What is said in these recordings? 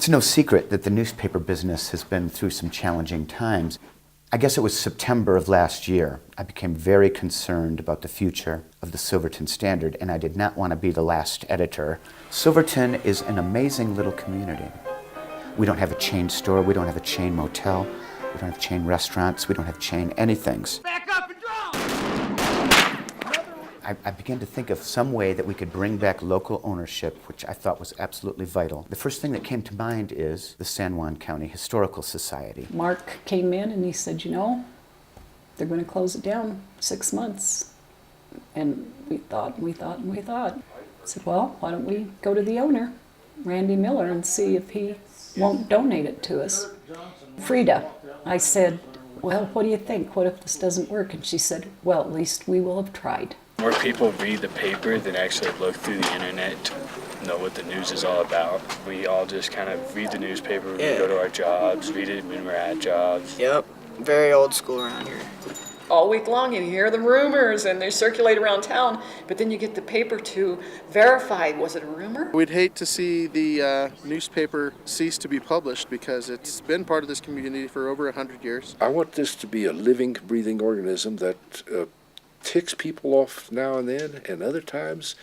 It's no secret that the newspaper business has been through some challenging times. I guess it was September of last year. I became very concerned about the future of the Silverton Standard, and I did not want to be the last editor. Silverton is an amazing little community. We don't have a chain store, we don't have a chain motel, we don't have chain restaurants, we don't have chain anythings. Back up and draw! I began to think of some way that we could bring back local ownership, which I thought was absolutely vital. The first thing that came to mind is the San Juan County Historical Society. Mark came in and he said, you know, they're going to close it down 6 months. And we thought. I said, well, why don't we go to the owner, Randy Miller, and see if he won't donate it to us. Frida, I said, well, what do you think? What if this doesn't work? And she said, well, at least we will have tried. More people read the paper than actually look through the internet to know what the news is all about. We all just kind of read the newspaper when we go to our jobs, read it when we're at jobs. Yep, very old school around here. All week long you hear the rumors and they circulate around town, but then you get the paper to verify, was it a rumor? We'd hate to see the newspaper cease to be published because it's been part of this community for over 100 years. I want this to be a living, breathing organism that ticks people off now and then, and other times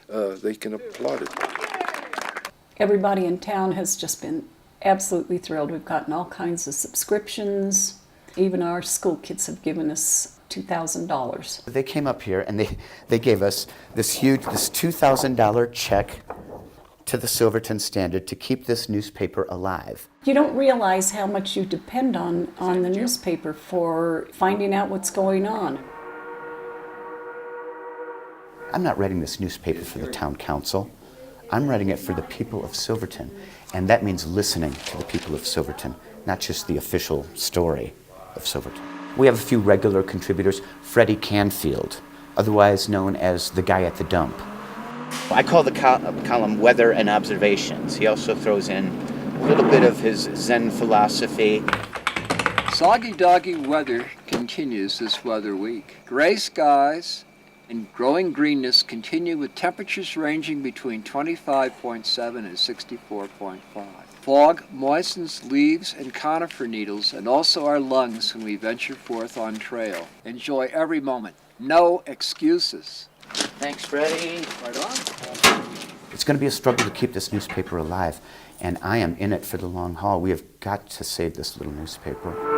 they can applaud it. Everybody in town has just been absolutely thrilled. We've gotten all kinds of subscriptions. Even our school kids have given us $2,000. They came up here and they gave us this $2,000 check to the Silverton Standard to keep this newspaper alive. You don't realize how much you depend on the newspaper for finding out what's going on. I'm not writing this newspaper for the town council. I'm writing it for the people of Silverton, and that means listening to the people of Silverton, not just the official story of Silverton. We have a few regular contributors. Freddie Canfield, otherwise known as the guy at the dump. I call the column Weather and Observations. He also throws in a little bit of his Zen philosophy. Soggy doggy weather continues this weather week. Gray skies and growing greenness continue with temperatures ranging between 25.7 and 64.5. Fog moistens leaves and conifer needles and also our lungs when we venture forth on trail. Enjoy every moment. No excuses. Thanks, Freddie. Right on. It's going to be a struggle to keep this newspaper alive, and I am in it for the long haul. We have got to save this little newspaper.